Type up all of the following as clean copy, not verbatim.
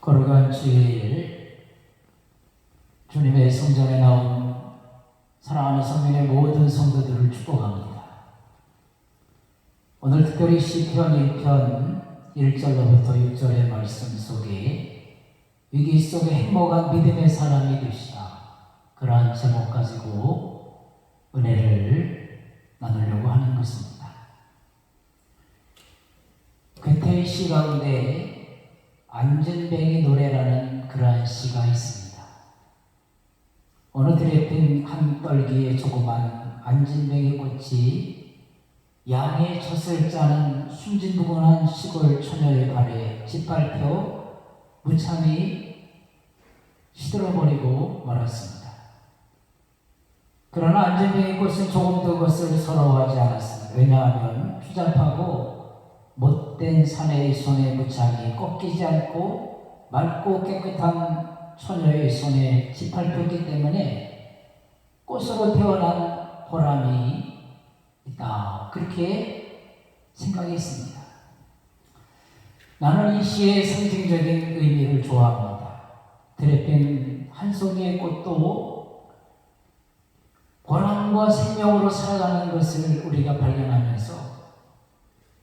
거룩한 주일 주님의 성전에 나온 사랑하는 성민의 모든 성도들을 축복합니다. 오늘 특별히 시편 1편 1절로부터 6절의 말씀 속에 위기 속에 행복한 믿음의 사람이 되시라, 그러한 제목 가지고 은혜를 나누려고 하는 것입니다. 괴테의 시 가운데 안진뱅이 노래라는 그러한 시가 있습니다. 어느 들에 핀 한 떨기에 조그만 안진뱅이 꽃이 양의 젖을 짜는 순진무근한 시골 처녀의 발에 짓밟혀 무참히 시들어버리고 말았습니다. 그러나 안진뱅이 꽃은 조금도 그것을 서러워하지 않았습니다. 왜냐하면 추잡하고 못된 사내의 손에 무참히 꺾이지 않고 맑고 깨끗한 처녀의 손에 짓밟혔기 때문에 꽃으로 태어난 보람이 있다, 그렇게 생각했습니다. 나는 이 시의 상징적인 의미를 좋아합니다. 들에 핀 한 송이의 꽃도 보람과 생명으로 살아가는 것을 우리가 발견하면서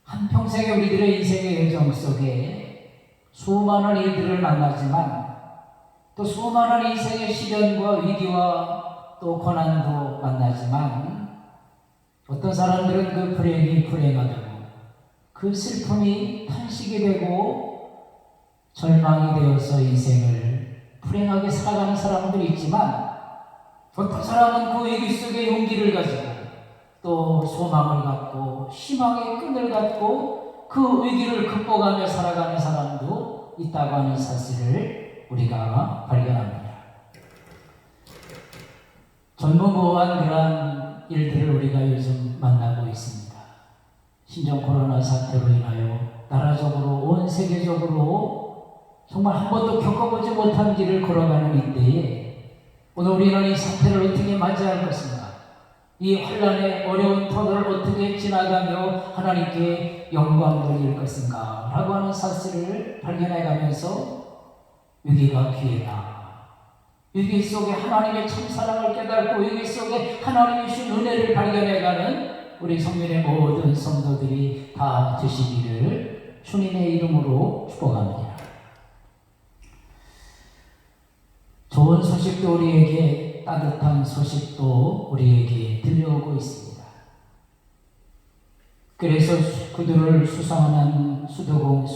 한평생의 우리들의 인생의 여정 속에 수많은 일들을 만나지만 또 수많은 인생의 시련과 위기와 또 고난도 만나지만 어떤 사람들은 그 불행이 불행하다고 그 슬픔이 탄식이 되고 절망이 되어서 인생을 불행하게 살아가는 사람들이 있지만 어떤 사람은 그 위기 속에 용기를 가지고 또 소망을 갖고 희망의 끈을 갖고 그 위기를 극복하며 살아가는 사람도 있다고 하는 사실을 우리가 발견합니다. 전무후무한 그러한 일들을 우리가 요즘 만나고 있습니다. 신종 코로나 사태로 인하여 나라적으로 온 세계적으로 정말 한 번도 겪어보지 못한 길을 걸어가는 이때에 오늘 우리는 이 사태를 어떻게 맞이할 것인가, 이 환난의 어려운 터널을 어떻게 지나가며 하나님께 영광 돌릴 것인가 라고 하는 사실을 발견해가면서 위기가 기회다, 위기 속에 하나님의 참사랑을 깨닫고 위기 속에 하나님이 주신 은혜를 발견해가는 우리 성민의 모든 성도들이 다 되시기를 주님의 이름으로 축복합니다. 좋은 소식도 우리에게, 따뜻한 소식도 우리에게 들려오고 있습니다. 그래서 그들을 수상하는 수도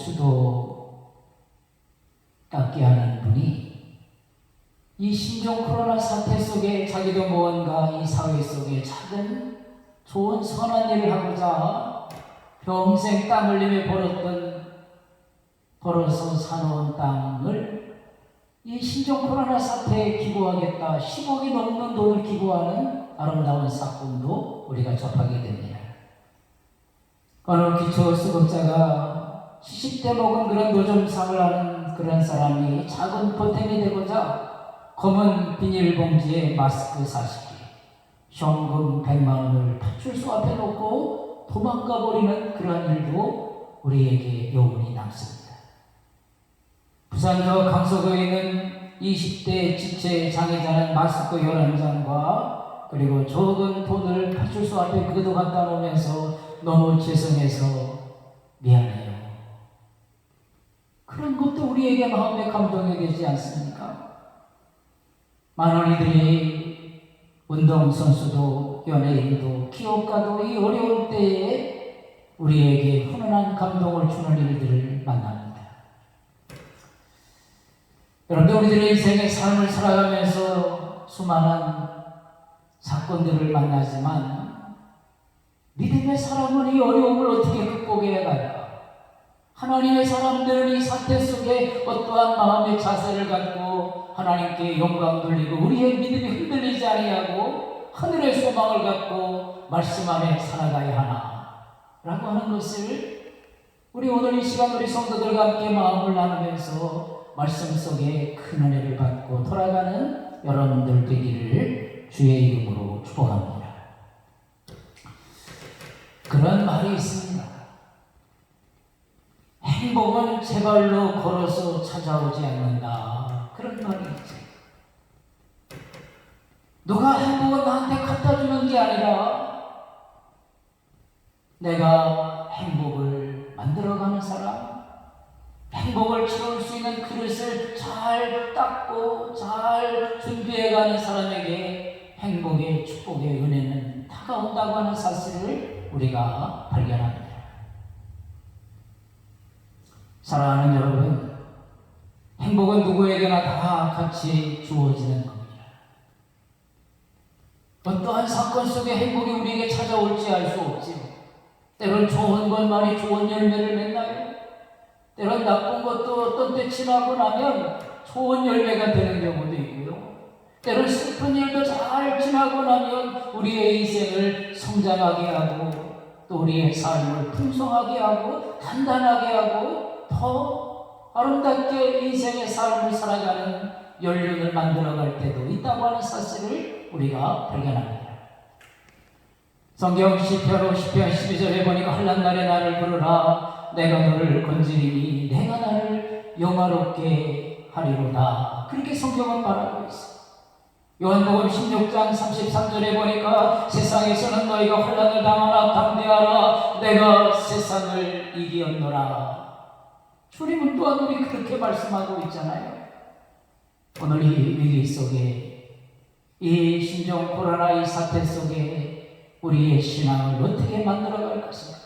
닦게 하는 분이 이 신종 코로나 사태 속에 자기도 무언가 이 사회 속에 작은 좋은 선한 일을 하고자 평생 땀 흘리며 벌어서 사놓은 땅을 이 신종 코로나 사태에 기부하겠다, 10억이 넘는 돈을 기부하는 아름다운 사건도 우리가 접하게 됩니다. 어느 기초수급자가 70대 먹은 그런 노점상을 하는 그런 사람이 작은 보탬이 되고자 검은 비닐봉지에 마스크 40개, 현금 100만 원을 파출소 앞에 놓고 도망가 버리는 그런 일도 우리에게 여운이 남습니다. 부산저 강서구에 있는 20대 지체 장애자는 마스크 11장과 그리고 적은 돈을 파출소 앞에 그도 갖다 놓으면서 너무 죄송해서 미안해요, 그런 것도 우리에게 마음의 감동이 되지 않습니까? 많은 이들이 운동선수도 연예인도 기업가도 이 어려운 때에 우리에게 훈훈한 감동을 주는 일들을 만납니다. 여러분들, 우리들의 인생의 삶을 살아가면서 수많은 사건들을 만나지만 믿음의 사람은 이 어려움을 어떻게 극복해야 할까? 하나님의 사람들은 이 사태 속에 어떠한 마음의 자세를 갖고 하나님께 영광 돌리고 우리의 믿음이 흔들리지 아니하고 하늘의 소망을 갖고 말씀 안에 살아가야 하나 라고 하는 것을 우리 오늘 이 시간 우리 성도들과 함께 마음을 나누면서 말씀 속에 큰 은혜를 받고 돌아가는 여러분들 되기를 주의 이름으로 축복합니다. 그런 말이 있습니다. 행복은 제 발로 걸어서 찾아오지 않는다. 그런 말이 있지. 누가 행복을 나한테 갖다 주는 게 아니라 내가 행복을 만들어가는 사람, 행복을 채울 수 있는 그릇을 잘 닦고 잘 준비해가는 사람에게 행복의 축복의 은혜는 다가온다고 하는 사실을 우리가 발견합니다. 사랑하는 여러분, 행복은 누구에게나 다 같이 주어지는 겁니다. 어떠한 사건 속에 행복이 우리에게 찾아올지 알 수 없지요. 때론 좋은 것만이 좋은 열매를 맺나요? 때론 나쁜 것도 어떤 때 지나고 나면 좋은 열매가 되는 경우도 있고요. 때론 슬픈 일도 잘 지나고 나면 우리의 인생을 성장하게 하고 또 우리의 삶을 풍성하게 하고 단단하게 하고 더 아름답게 인생의 삶을 살아가는 연륜을 만들어갈 때도 있다고 하는 사실을 우리가 발견합니다. 성경 시편 50편 12절에 보니까 환난 날에 나를 부르라 내가 너를 건지리니 내가 나를 영화롭게 하리로다. 그렇게 성경은 말하고 있어. 요한복음 16장 33절에 보니까 세상에서는 너희가 환난을 당하나 담대하라 내가 세상을 이기었노라. 주님은 또한 우리 그렇게 말씀하고 있잖아요. 오늘 이 위기 속에 이 신종 코로나 이 사태 속에 우리의 신앙을 어떻게 만들어갈 것인가?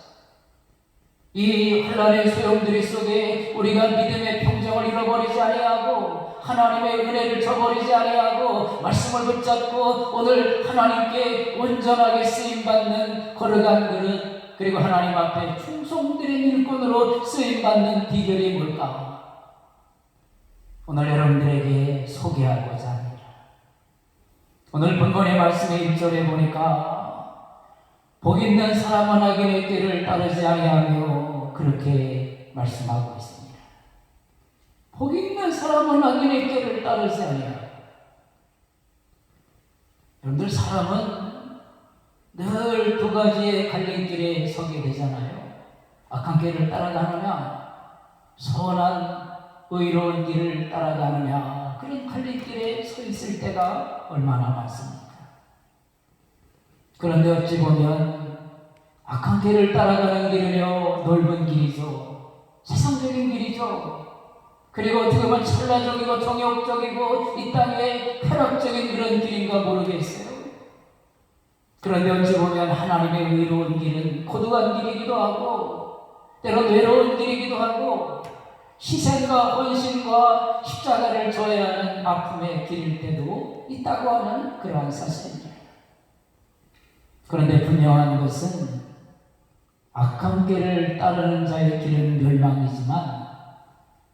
이 환난의 소용돌이 속에 우리가 믿음의 평정을 잃어버리지 아니하고 하나님의 은혜를 저버리지 아니하고 말씀을 붙잡고 오늘 하나님께 온전하게 쓰임받는 거룩한 그릇 그리고 하나님 앞에 충성드린 일꾼으로 쓰임받는 비결이 뭘까? 오늘 여러분들에게 소개하고자 합니다. 오늘 본문의 말씀의 1절에 보니까 복 있는 사람은 악인의 길을 따르지 아니하며 그렇게 말씀하고 있습니다. 복 있는 사람은 악인의 길을 따르지 아니하며. 여러분들 사람은 늘 두 가지의 갈림길에 서게 되잖아요. 악한 길을 따라가느냐 선한 의로운 길을 따라가느냐 그런 갈림길에 서 있을 때가 얼마나 많습니까? 그런데 어찌 보면 악한 길을 따라가는 길은요 넓은 길이죠. 세상적인 길이죠. 그리고 어떻게 보면 찰나적이고 정욕적이고 이 땅의 쾌락적인 그런 길인가 모르겠어요. 그런데 어찌 보면 하나님의 의로운 길은 고독한 길이기도 하고 때론 외로운 길이기도 하고 희생과 헌신과 십자가를 져야 하는 아픔의 길일 때도 있다고 하는 그러한 사실입니다. 그런데 분명한 것은 악한 길을 따르는 자의 길은 멸망이지만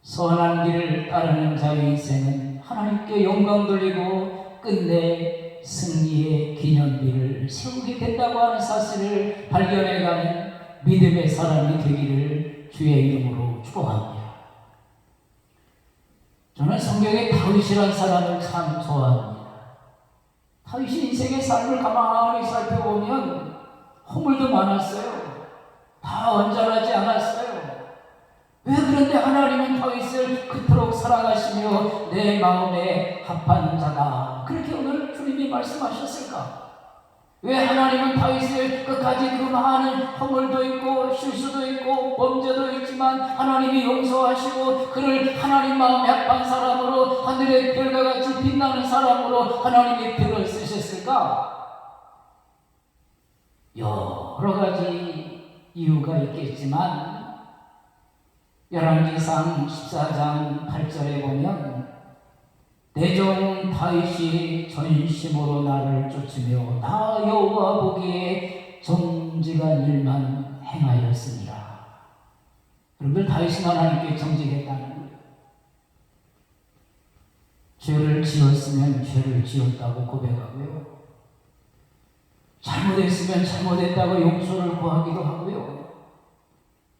선한 길을 따르는 자의 인생은 하나님께 영광 돌리고 끝내 승리의 기념비를 세우게 된다고 하는 사실을 발견해가는 믿음의 사람이 되기를 주의 이름으로 축복합니다. 저는 성경의 다윗이라는 사람을 참 좋아합니다. 다윗이 인생의 삶을 가만히 살펴보면 허물도 많았어요. 다 완전하지 않았어요. 왜 그런데 하나님은 다윗을 그토록 사랑하시며 내 마음에 합한 자다 그렇게 오늘 주님이 말씀하셨을까? 왜 하나님은 다윗을 끝까지 그 많은 허물도 있고 실수도 있고 범죄도 있지만 하나님이 용서하시고 그를 하나님 마음에 합한 사람으로 하늘의 별과 같이 빛나는 사람으로 하나님이 들어 쓰셨을까? 여러 가지 이유가 있겠지만 열왕기상 14장 8절에 보면 내 종 다윗이 전심으로 나를 쫓으며 나 여호와 보기에 정직한 일만 행하였습니다. 여러분들 다윗은 하나님께 정직했다는 거예요. 죄를 지었으면 죄를 지었다고 고백하고요. 잘못했으면 잘못했다고 용서를 구하기도 하고요.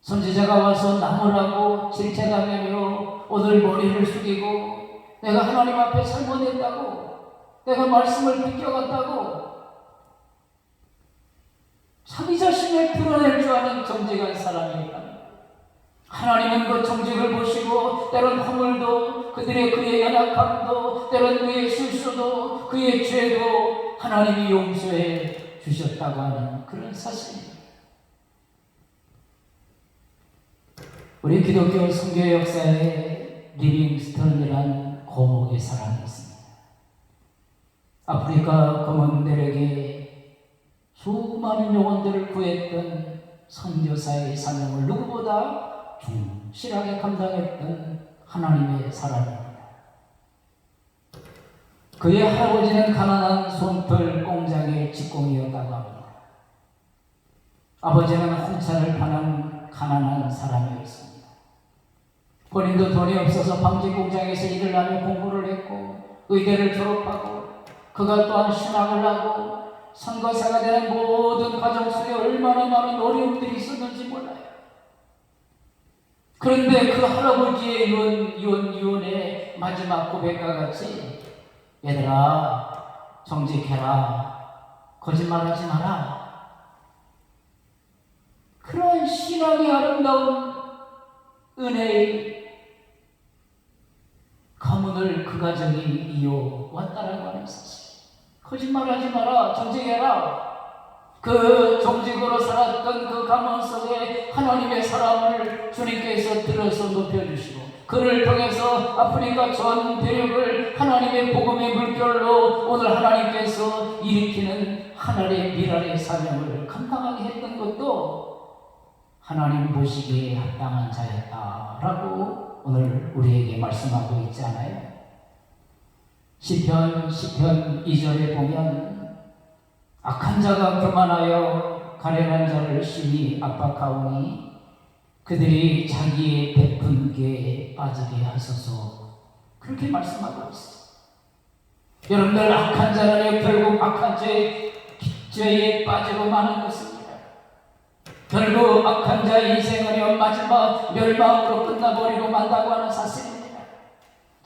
선지자가 와서 나무라고 질책하며 오늘 머리를 숙이고 내가 하나님 앞에 잘못했다고 내가 말씀을 비껴갔다고 자기 자신을 드러낼 줄 아는 정직한 사람이니까 하나님은 그 정직을 보시고 때론 허물도 그의 연약함도 때론 그의 실수도 그의 죄도 하나님이 용서해 주셨다고 하는 그런 사실입니다. 우리 기독교 선교 역사에 리빙스턴이라는 고목의 사람이 있습니다. 아프리카 검은 대륙에 수많은 영혼들을 구했던 선교사의 사명을 누구보다 충실하게 감당했던 하나님의 사람입니다. 그의 할아버지는 가난한 솜털 공장의 직공이었다고 합니다. 아버지는 홍차를 파는 가난한 사람이었습니다. 본인도 돈이 없어서 방직 공장에서 일을 하며 공부를 했고 의대를 졸업하고 그가 또한 신학을 하고 선거사가 되는 모든 과정 속에 얼마나 많은 어려움들이 있었는지 몰라요. 그런데 그 할아버지의 유언의 마지막 고백과 같이 얘들아 정직해라 거짓말하지 마라 그런 신앙의 아름다운 은혜의 가문을 그 가정이 이어왔다라고 하는 사실. 거짓말하지 마라 정직해라. 그 정직으로 살았던 그 가문 속에 하나님의 사람을 주님께서 들어서 높여주시고 그를 통해서 아프리카 전 대륙을 하나님의 복음의 물결로 오늘 하나님께서 일으키는 하늘의 미랄의 사명을 감당하게 했던 것도 하나님 보시기에 합당한 자였다라고 오늘 우리에게 말씀하고 있잖아요. 시편 2절에 보면 악한 자가 교만하여 가련한 자를 심히 압박하오니 그들이 자기의 베푼 게 빠지게 하소서 그렇게 말씀하고 있어요. 여러분들 악한 자는 결국 악한 죄에 빠지고 마는 것입니다. 결국 악한 자의 인생은 마지막 멸망으로 끝나버리고 만다고 하는 사실입니다.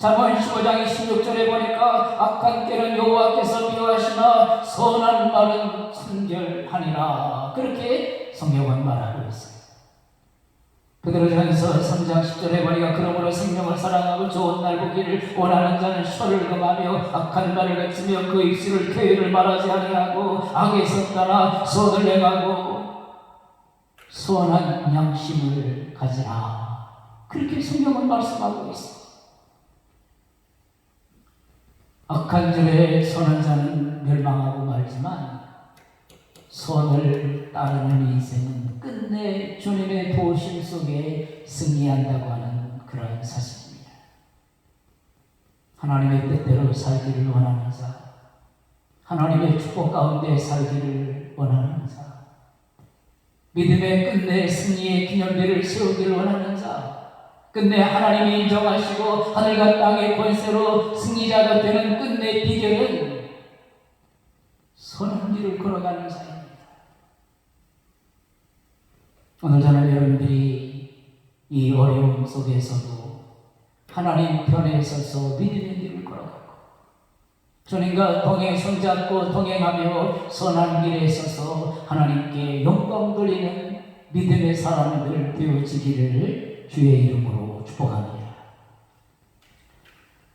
잠언 15장 16절에 보니까 악한 꾀는 여호와께서 미워하시나 선한 말은 순결하니라 그렇게 성경은 말하고 있어요. 베드로전서 3장 10절에 보니까 그러므로 생명을 사랑하고 좋은 날 보기를 원하는 자는 혀를 금하며 악한 말을 그치며 그 입술을 교회를 말하지 아니하고 악에서 떠나 선을 행하고 선한 양심을 가지라 그렇게 성경은 말씀하고 있습니다. 악한 줄에 선한 자는 멸망하고 말지만 선을 따르는 인생은 끝내 주님의 도우심 속에 승리한다고 하는 그런 사실입니다. 하나님의 뜻대로 살기를 원하는 자, 하나님의 축복 가운데 살기를 원하는 자, 믿음의 끝내 승리의 기념비를 세우기를 원하는 자, 끝내 하나님이 인정하시고 하늘과 땅의 권세로 승리자가 되는 끝내 비결은 선한 길을 걸어가는 자입니다. 오늘 저는 여러분들이 이 어려움 속에서도 하나님 편에 서서 믿음의 길을 걸어가고 주님과 손잡고 동행하며 선한 길에 서서 하나님께 영광 돌리는 믿음의 사람들 되어지기를 주의 이름으로 축복합니다.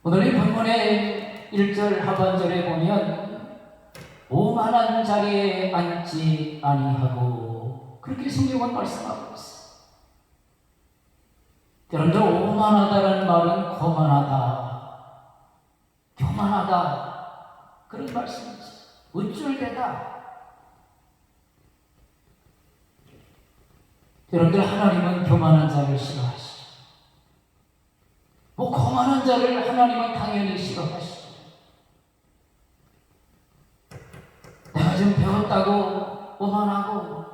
오늘 이 본문의 1절 하반절에 보면 오만한 자리에 앉지 아니하고 그렇게 성경은 말씀하고 있어요. 여러분들 오만하다는 말은 거만하다, 교만하다 그런 말씀이죠. 우쭐대다. 여러분들 하나님은 교만한 자를 싫어하시죠. 거만한 자를 하나님은 당연히 싫어하시죠. 내가 좀 배웠다고 오만하고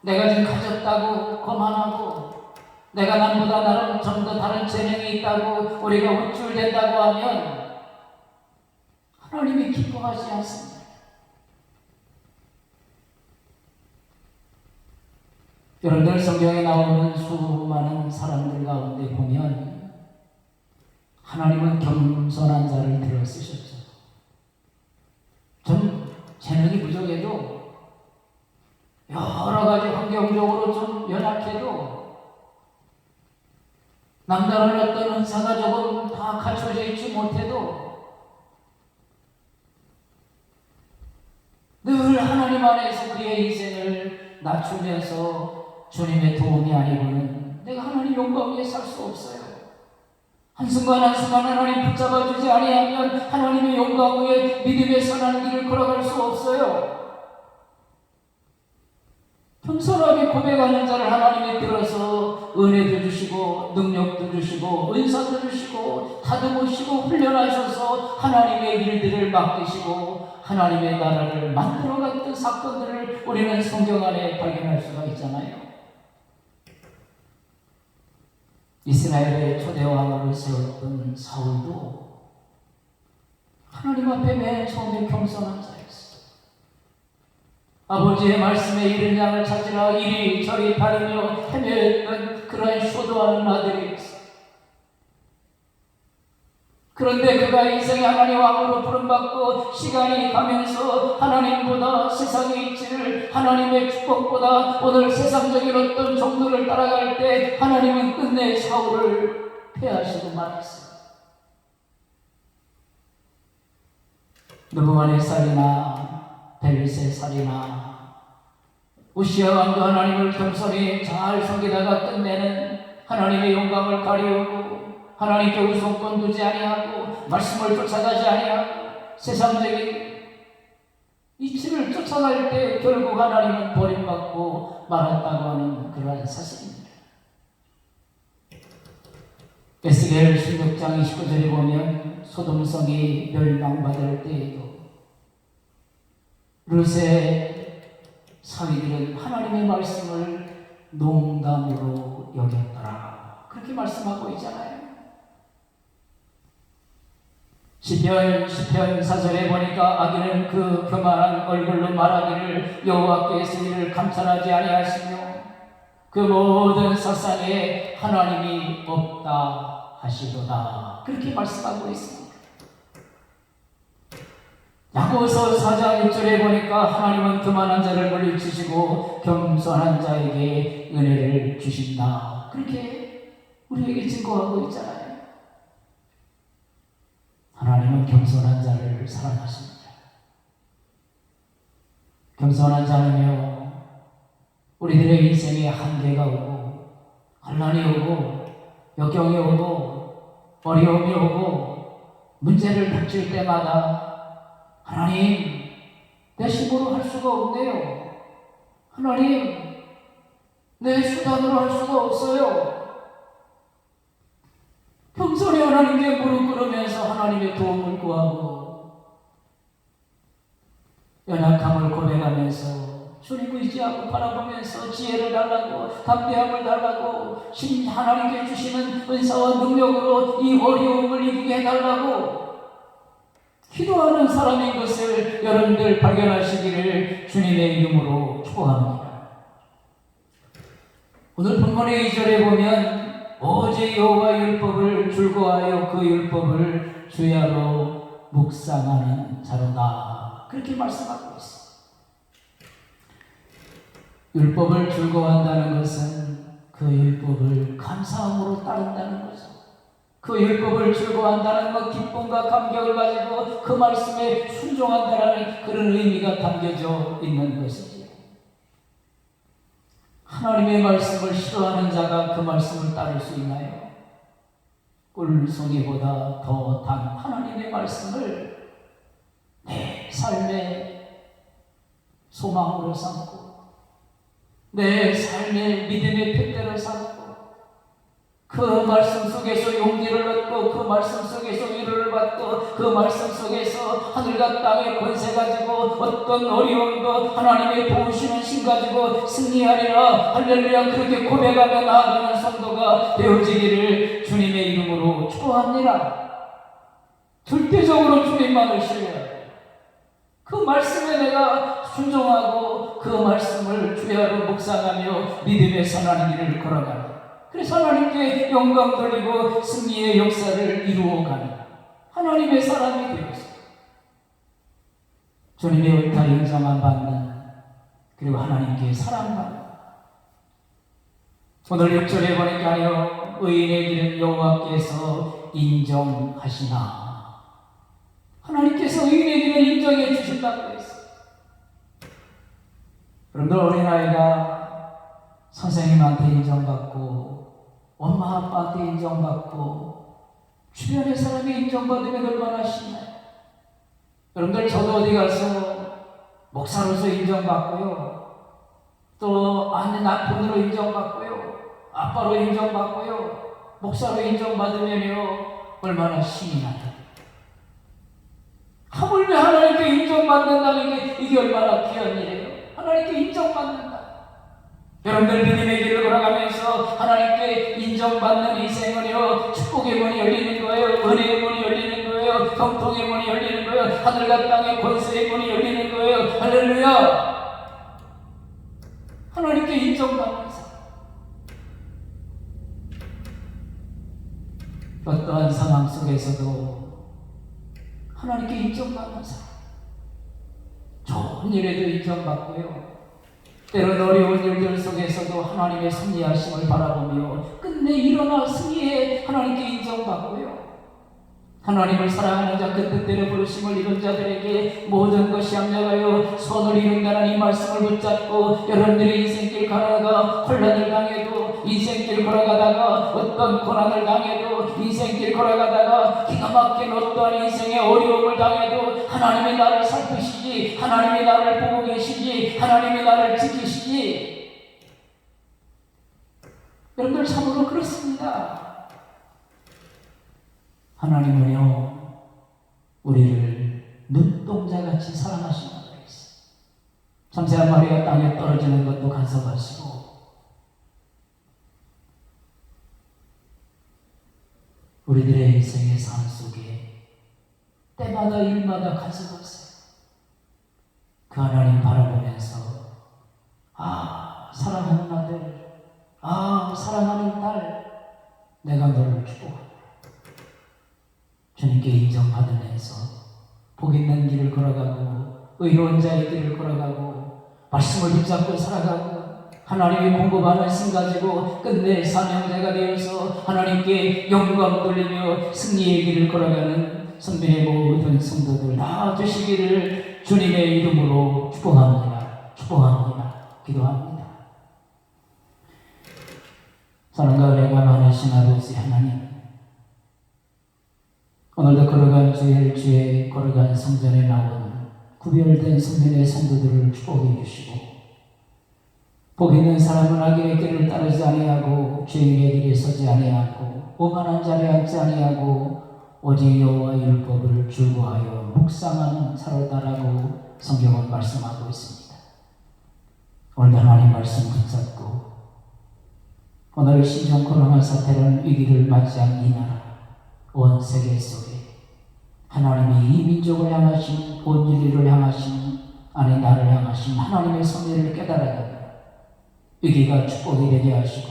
내가 좀 가졌다고 거만하고 내가 남보다 나름 좀 더 다른 재능이 있다고 우리가 우쭐댄다고 하면 하나님이 기뻐하지 않습니다. 여러분들 성경에 나오는 수많은 사람들 가운데 보면 하나님은 겸손한 자를 들어 쓰셨죠. 좀 재능이 부족해도 여러 가지 환경적으로 좀 연약해도 남다른 어떤 은사가 조금 다 갖춰져 있지 못해도 늘 하나님 안에서 그의 인생을 낮추면서 주님의 도움이 아니고는 내가 하나님 영광 위에 살 수 없어요. 한순간 한순간 하나님 붙잡아주지 아니하면 하나님의 영광 위에 믿음의 선한 길을 걸어갈 수 없어요. 겸손하게 고백하는 자를 하나님이 들어서 은혜도 주시고 능력도 주시고 은사도 주시고 다듬으시고 훈련하셔서 하나님의 일들을 맡기시고 하나님의 나라를 만들어갔던 사건들을 우리는 성경 안에 발견할 수가 있잖아요. 이스라엘의 초대왕으로 세웠던 사울도 하나님 앞에 맨 처음에 겸손한 자였어요. 아버지의 말씀에 이른 양을 찾으라 이리저리 다니며 헤매던 그런 효도하는 아들이었어요. 그런데 그가 인생의 하나님 왕으로 부름받고 시간이 가면서 하나님보다 세상의 이치를 하나님의 축복보다 오늘 세상적인 어떤 정도를 따라갈 때 하나님은 끝내 사울을 패하시고 말았어요. 느부갓네 살이나 벨리세 살이나 우시아 왕도 하나님을 겸손히 잘 섬기다가 끝내는 하나님의 영광을 가리우고 하나님께 우선권 두지 아니하고 말씀을 쫓아가지 아니하고 세상적인 이치를 쫓아갈 때 결국 하나님은 버림받고 말았다고 하는 그러한 사실입니다. 에스겔 16장 29절에 보면 소돔성이 멸망받을 때에도 룻의 사위들은 하나님의 말씀을 농담으로 여겼더라. 그렇게 말씀하고 있잖아요. 시편 4절에 보니까 아기는 그 교만한 얼굴로 말하기를 여호와께서 이를 감찰하지 아니하시며 그 모든 사상에 하나님이 없다 하시도다. 그렇게 말씀하고 있습니다. 야고보서 4장 6절에 보니까 하나님은 교만한 자를 물리치시고 겸손한 자에게 은혜를 주신다. 그렇게 우리에게 증거하고 있잖아요. 하나님은 겸손한 자를 사랑하십니다. 겸손한 자는요, 우리들의 인생에 한계가 오고 환난이 오고 역경이 오고 어려움이 오고 문제를 닥칠 때마다 하나님, 내 힘으로 할 수가 없네요. 하나님, 내 수단으로 할 수가 없어요. 겸손히 하나님께 무릎 꿇으면서 하나님의 도움을 구하고 연약함을 고백하면서 주님 의지하고 바라보면서 지혜를 달라고 담대함을 달라고 하나님께 주시는 은사와 능력으로 이 어려움을 이기게 해달라고 기도하는 사람인 것을 여러분들 발견하시기를 주님의 이름으로 축복합니다. 오늘 본문의 2절에 보면 오직 여호와 율법을 즐거워하여 그 율법을 주야로 묵상하는 자로다. 그렇게 말씀하고 있습니다. 율법을 즐거워한다는 것은 그 율법을 감사함으로 따른다는 거죠. 그 율법을 즐거워한다는 것, 기쁨과 감격을 가지고 그 말씀에 순종한다는 그런 의미가 담겨져 있는 것이지요. 하나님의 말씀을 싫어하는 자가 그 말씀을 따를 수 있나요? 꿀송이보다 더 단 하나님의 말씀을 내 삶의 소망으로 삼고 내 삶의 믿음의 푯대로 삼고 그 말씀 속에서 용기를 얻고 그 말씀 속에서 위로를 받고 그 말씀 속에서 하늘과 땅의 권세 가지고 어떤 어려움도 하나님의 도우시는 신 가지고 승리하리라. 할렐루야. 그렇게 고백하며 나아가는 성도가 되어지기를 주님의 이름으로 축복합니다. 절대적으로 주님만을 신뢰하고 그 말씀에 내가 순종하고 그 말씀을 주야로 묵상하며 믿음의 선한 길을 걸어가는, 그래서 하나님께 영광 돌리고 승리의 역사를 이루어가는 하나님의 사람이 되었습니다. 주님의 울타리 인정만 받는, 그리고 하나님께 사랑받는, 오늘 6절에 보니까요, 의인의 길은 여호와께서 인정하시나. 하나님께서 의인의 길을 인정해 주신다고 했어요. 여러분들, 어린아이가 선생님한테 인정받고 엄마 아빠한테 인정받고 주변의 사람이 인정받으면 얼마나 신나요. 여러분들, 저도 어디 가서 목사로서 인정받고요, 또 아내 남편으로 인정받고요, 아빠로 인정받고요, 목사로 인정받으면요 얼마나 신이 나요. 하물며 하나님께 인정받는다는 게 이게 얼마나 귀한 일이에요. 하나님께 인정받는다. 여러분들, 믿음의 길을 걸어가면서 하나님께 인정받는 인생은요, 축복의 문이 열리는 거예요. 은혜의 문이 열리는 거예요. 형통의 문이 열리는 거예요. 하늘과 땅의 권세의 문이 열리는 거예요. 할렐루야. 하나님께 인정받는 삶. 어떠한 상황 속에서도 하나님께 인정받는 삶. 좋은 일에도 인정받고요, 때론 어려운 일들 속에서도 하나님의 섭리하심을 바라보며 끝내 일어나 승리해 하나님께 인정받고요, 하나님을 사랑하는 자, 그 뜻대로 부르심을 이룬 자들에게 모든 것이 합력하여 손을 이룬다는 이 말씀을 붙잡고, 여러분들이 인생길 가다가 혼란을 당해도, 인생길 걸어가다가 어떤 고난을 당해도, 인생길 걸어가다가 기가 막힌 어떠한 인생의 어려움을 당해도 하나님이 나를 살피시지, 하나님이 나를 보고 계시지, 하나님이 나를 지키시지. 여러분들, 참으로 그렇습니다. 하나님은요, 우리를 눈동자같이 사랑하시는 분이 있어요. 참새 한 마리가 땅에 떨어지는 것도 간섭하시고, 우리들의 인생의 삶 속에 때마다 일마다 간섭하세요. 그 하나님 바라보면서, 아, 사랑하는 아들, 아, 사랑하는 딸, 내가 너를 축복한다. 주님께 인정받으면서 복 있는 길을 걸어가고, 의로운 자의 길을 걸어가고, 말씀을 붙잡고 살아가고, 하나님이 공급하는 신 가지고 끝내 사명자가 되어서 하나님께 영광 돌리며 승리의 길을 걸어가는 선배의 모든 성도들 나와주시기를 주님의 이름으로 축복합니다. 축복합니다. 기도합니다. 사랑과 은혜가 많으신 아버지 하나님, 오늘도 걸어간 주의 걸어간 성전에 나온 구별된 성전의 성도들을 축복해 주시고, 복 있는 사람은 악인의 길을 따르지 아니하고 죄인의 길에 서지 아니하고 오만한 자리에 앉지 아니하고 오직 여호와의 율법을 즐거워하여 묵상하는 사로다라고 성경은 말씀하고 있습니다. 오늘도 하나님 말씀 붙잡고, 오늘 신종 코로나 사태라는 위기를 맞이한 이 나라, 온 세계 속에 하나님이 이 민족을 향하신, 온 인류를 향하신, 아니 나를 향하신 하나님의 섭리를 깨달아야 위기가 축복이 되게 하시고,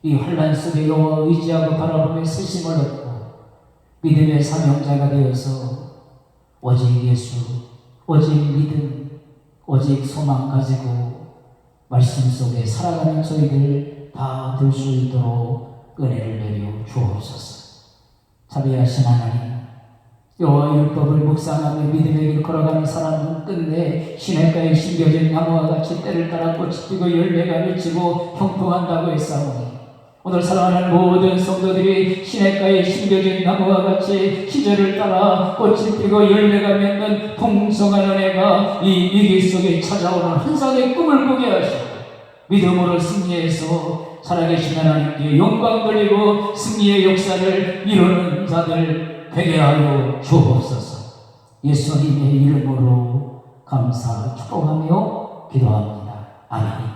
이 환난 속에 여호와 의지하고 바라보며 세심을 얻고 믿음의 사명자가 되어서 오직 예수, 오직 믿음, 오직 소망 가지고 말씀 속에 살아가는 저희들 다 될 수 있도록 은혜를 내려 주옵소서. 자비하신 하나님, 여호와 율법을 묵상하며 믿음의 길 걸어가는 사람은 끝내 시냇가에 심겨진 나무와 같이 때를 따라 꽃이 피고 열매가 맺히고 형통한다고 했사오니, 오늘 사랑하는 모든 성도들이 시냇가에 심겨진 나무와 같이 시절을 따라 꽃이 피고 열매가 맺는 풍성한 은혜가 이 위기 속에 찾아오는 환상의 꿈을 꾸게 하시고, 믿음으로 승리해서 살아계신 하나님께 영광 돌리고 승리의 역사를 이루는 자들 되게 하여 주옵소서. 예수님의 이름으로 감사 축복하며 기도합니다. 아멘.